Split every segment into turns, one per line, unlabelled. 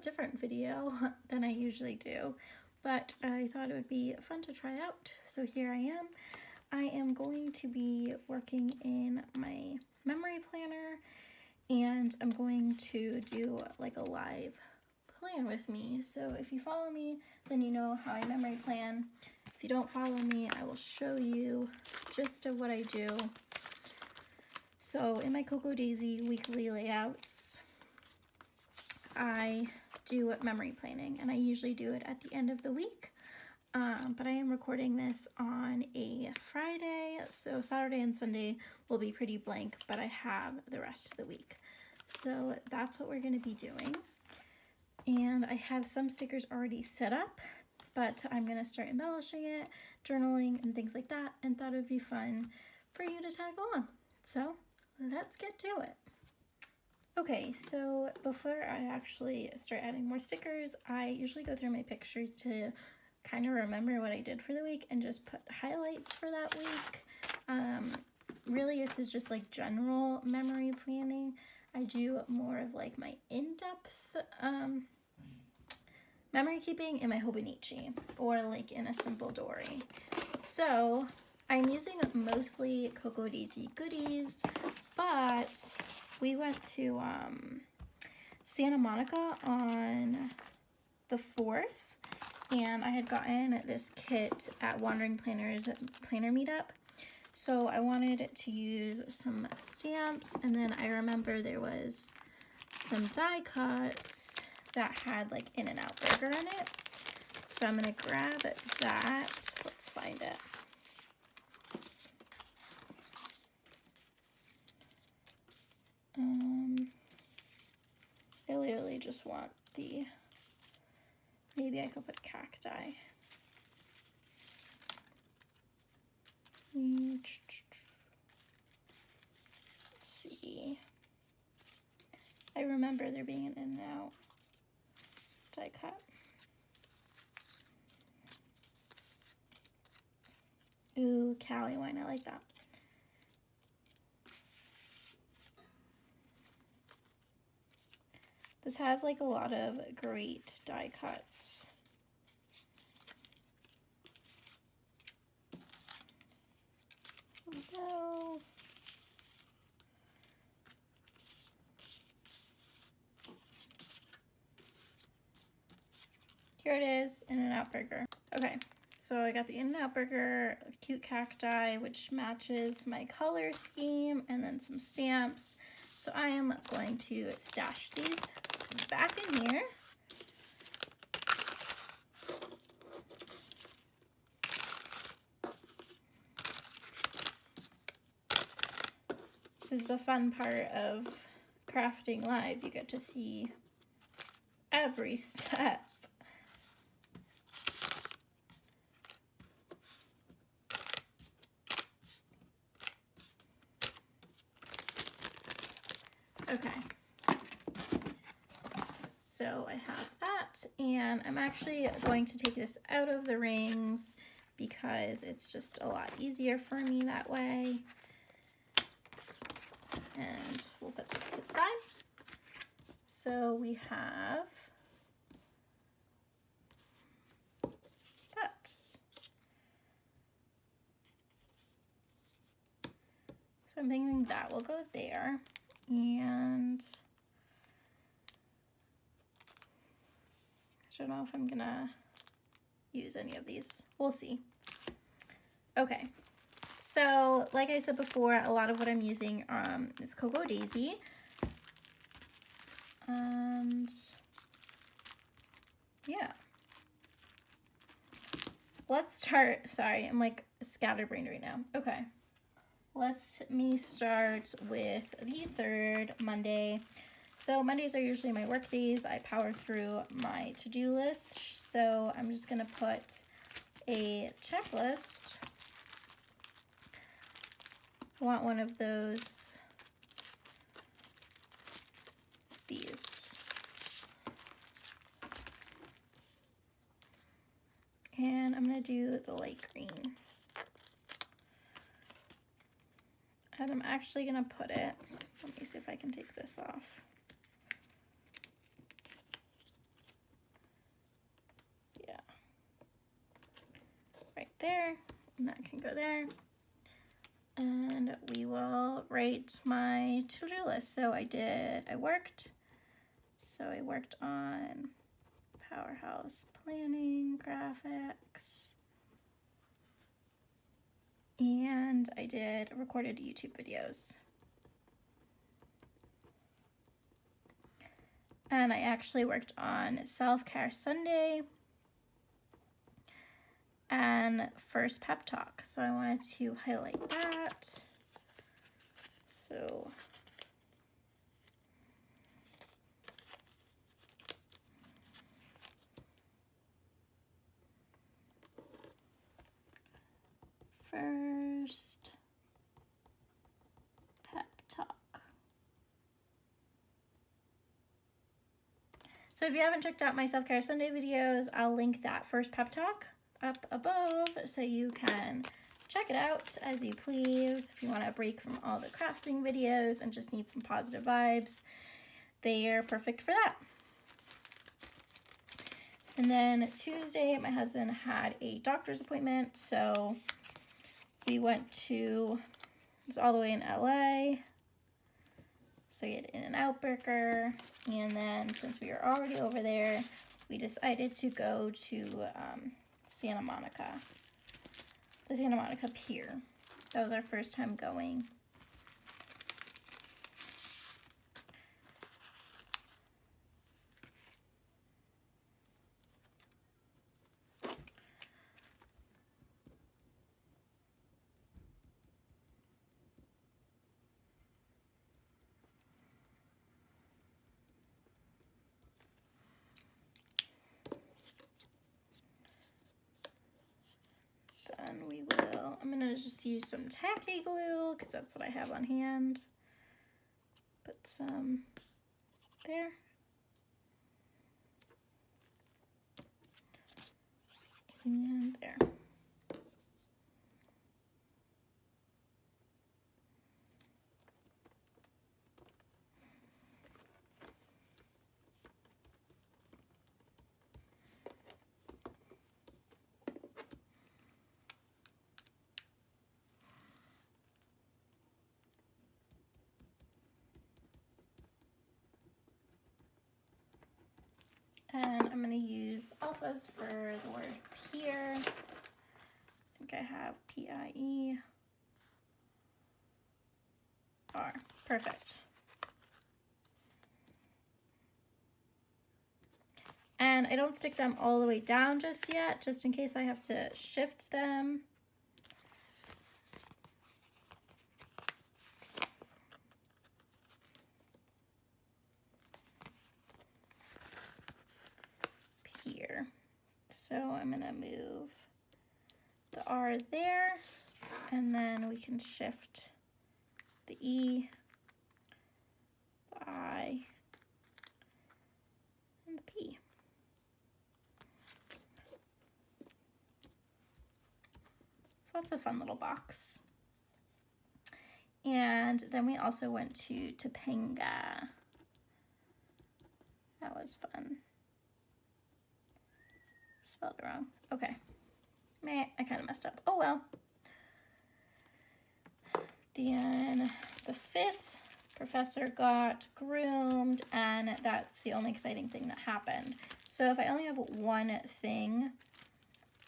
different video than I usually do, but I thought it would be fun to try out. So here I am. I am going to be working in my memory planner, and I'm going to do like a live plan with me. So if you follow me, then you know how I memory plan. If you don't follow me, I will show you gist of what I do. So in my Cocoa Daisy weekly layouts, I do memory planning, and I usually do it at the end of the week. But I am recording this on a Friday, so Saturday and Sunday will be pretty blank, but I have the rest of the week. So that's what we're going to be doing. And I have some stickers already set up, but I'm going to start embellishing it, journaling, and things like that, and thought it would be fun for you to tag along. So let's get to it. Okay, so before I actually start adding more stickers, I usually go through my pictures to kind of remember what I did for the week and just put highlights for that week. Really, this is just like general memory planning. I do more of like my in-depth memory keeping in my Hobonichi or like in a simple Dory. So I'm using mostly Cocoa Daisy goodies, but we went to Santa Monica on the 4th, and I had gotten this kit at Wandering Planners Planner Meetup. So I wanted to use some stamps, and then I remember there was some die cuts that had like In-N-Out Burger in it. So I'm gonna grab that. Let's find it. I literally just want the, maybe I could put cacti. Let's see. I remember there being an In-N-Out die cut. Ooh, Cali wine, I like that. This has like a lot of great die cuts. Here we go. Here it is, In-N-Out Burger. Okay, so I got the In-N-Out Burger, cute cacti, which matches my color scheme, and then some stamps. So I am going to stash these back in here. This is the fun part of crafting live. You get to see every step. Okay. So I have that, and I'm actually going to take this out of the rings because it's just a lot easier for me that way. And we'll put this to the side. So we have that. So I'm thinking that will go there, and I don't know if I'm gonna use any of these. We'll see. Okay, so like I said before, a lot of what I'm using is Cocoa Daisy. And yeah. Let's start, sorry, I'm like scatterbrained right now. Okay, let me start with the 3rd, Monday. So Mondays are usually my work days. I power through my to-do list. So I'm just gonna put a checklist. I want one of those, these. And I'm gonna do the light green. And I'm actually gonna put it, let me see if I can take this off. there, and that can go there. And we will write my to-do list. So I worked on Powerhouse planning, graphics, and I recorded YouTube videos. And I actually worked on Self-Care Sunday and First Pep Talk. So I wanted to highlight that. So First Pep Talk. So if you haven't checked out my Self-Care Sunday videos, I'll link that First Pep Talk up above so you can check it out as you please. If you want a break from all the crafting videos and just need some positive vibes, they are perfect for that. And then Tuesday, my husband had a doctor's appointment, so we went to, it was all the way in LA, so we had In-N-Out Burger, and then since we were already over there, we decided to go to Santa Monica, the Santa Monica Pier. That was our first time going. I'm gonna just use some tacky glue because that's what I have on hand. Put some there. And there. And I'm going to use alphas for the word pier. I think I have P-I-E-R. Perfect. And I don't stick them all the way down just yet, just in case I have to shift them. Here. So I'm going to move the R there, and then we can shift the E, the I, and the P. So that's a fun little box. And then we also went to Topanga. That was fun. Spelled it wrong. Okay. I kind of messed up. Oh well. Then the 5th, Professor got groomed, and that's the only exciting thing that happened. So if I only have one thing,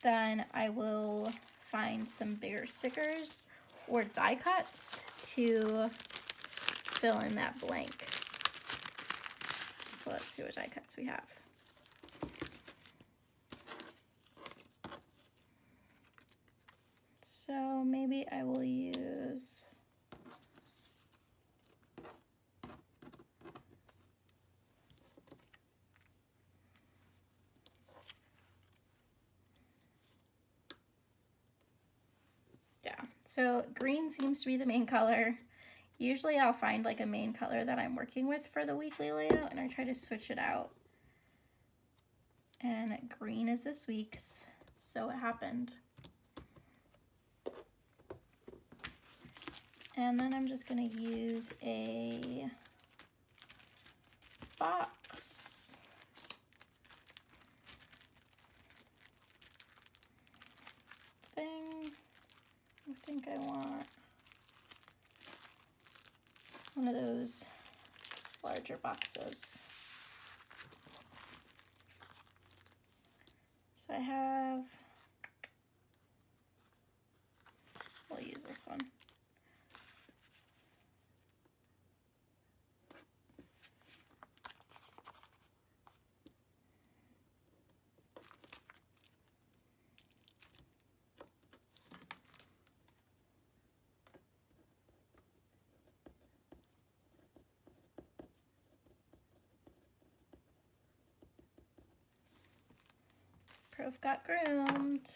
then I will find some bigger stickers or die cuts to fill in that blank. So let's see what die cuts we have. So maybe I will use so green seems to be the main color. Usually I'll find like a main color that I'm working with for the weekly layout, and I try to switch it out. And green is this week's, so it happened. And then I'm just going to use a box. There. I want one of those larger boxes. So I have, we'll use this one. Proof got groomed.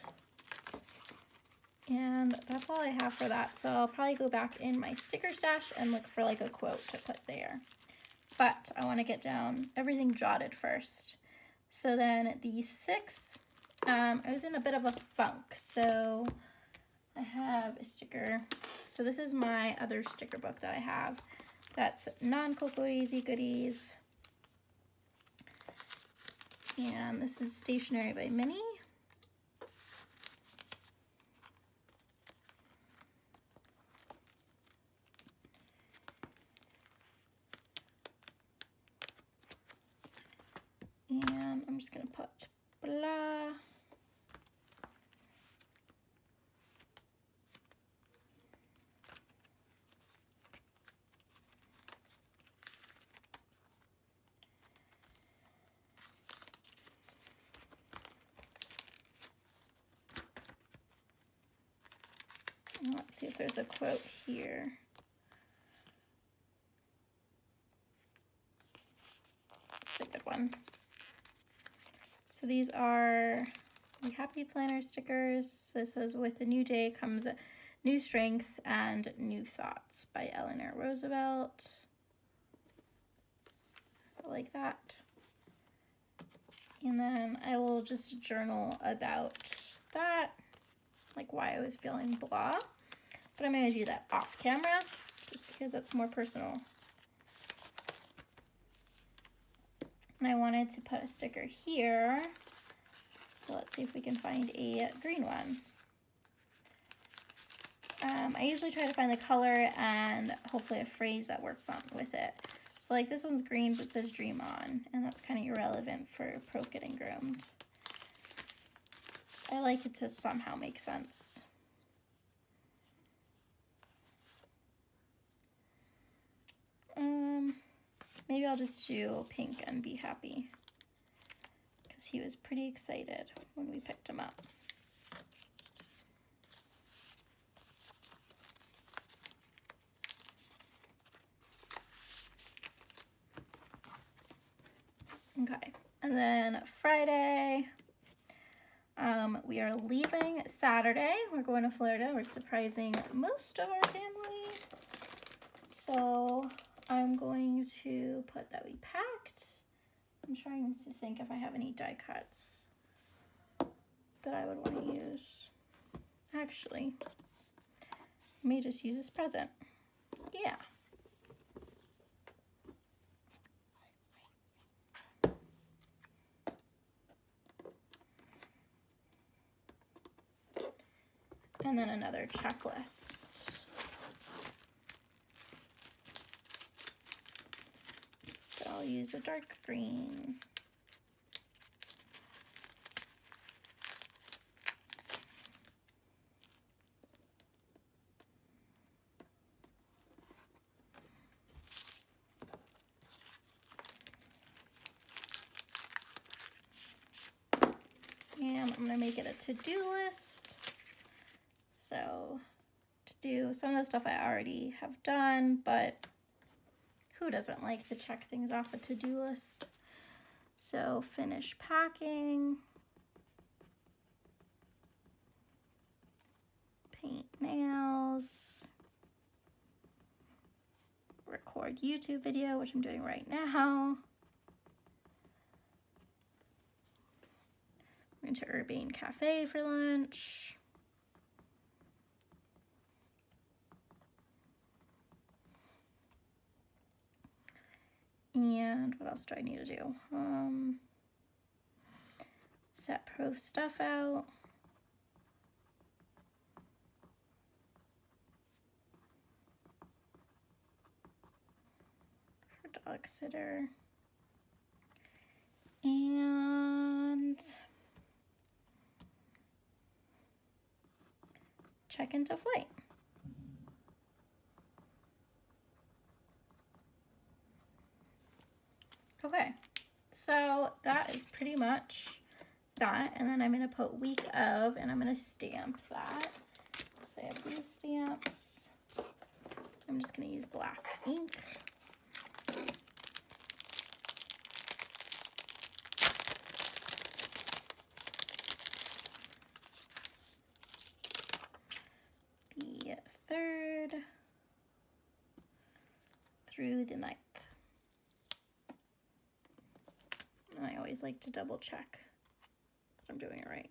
And that's all I have for that. So I'll probably go back in my sticker stash and look for like a quote to put there. But I want to get down everything jotted first. So then the 6, I was in a bit of a funk. So I have a sticker. So this is my other sticker book that I have. That's non-Cocoa Daisy Goodies. And this is Stationery by Minnie. And I'm just gonna put blah. Let's see if there's a quote here. It's a good one. So these are the Happy Planner stickers. So this says, with a new day comes new strength and new thoughts, by Eleanor Roosevelt. I like that. And then I will just journal about that, like why I was feeling blah. But I'm going to do that off camera just because that's more personal. And I wanted to put a sticker here. So let's see if we can find a green one. I usually try to find the color and hopefully a phrase that works on with it. So like this one's green but says dream on, and that's kind of irrelevant for Pro Getting Groomed. I like it to somehow make sense. Maybe I'll just do pink and be happy, because he was pretty excited when we picked him up. Okay, and then Friday, we are leaving Saturday. We're going to Florida. We're surprising most of our family. So I'm going to put that we packed. I'm trying to think if I have any die cuts that I would want to use. Actually, I may just use this present. Yeah. And then another checklist. So I'll use a dark green. And I'm gonna make it a to-do list. So to do some of the stuff I already have done, but who doesn't like to check things off a to-do list? So finish packing, paint nails, record YouTube video, which I'm doing right now. I'm going to Urbane Cafe for lunch. And what else do I need to do? Set Pro stuff out. dog sitter. And check into flight. Okay, so that is pretty much that. And then I'm going to put week of, and I'm going to stamp that. So I have these stamps. I'm just going to use black ink. The 3rd through the 9th. And I always like to double check that I'm doing it right.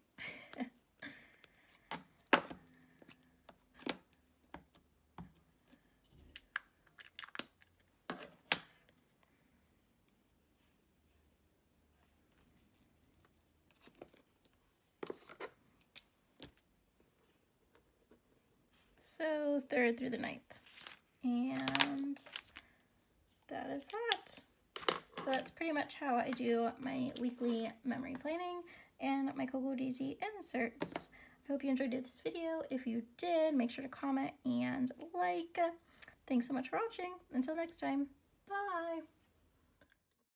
So 3rd through the 9th. And that is that. So that's pretty much how I do my weekly memory planning and my Cocoa Daisy inserts. I hope you enjoyed this video. If you did, make sure to comment and like. Thanks so much for watching. Until next time, bye.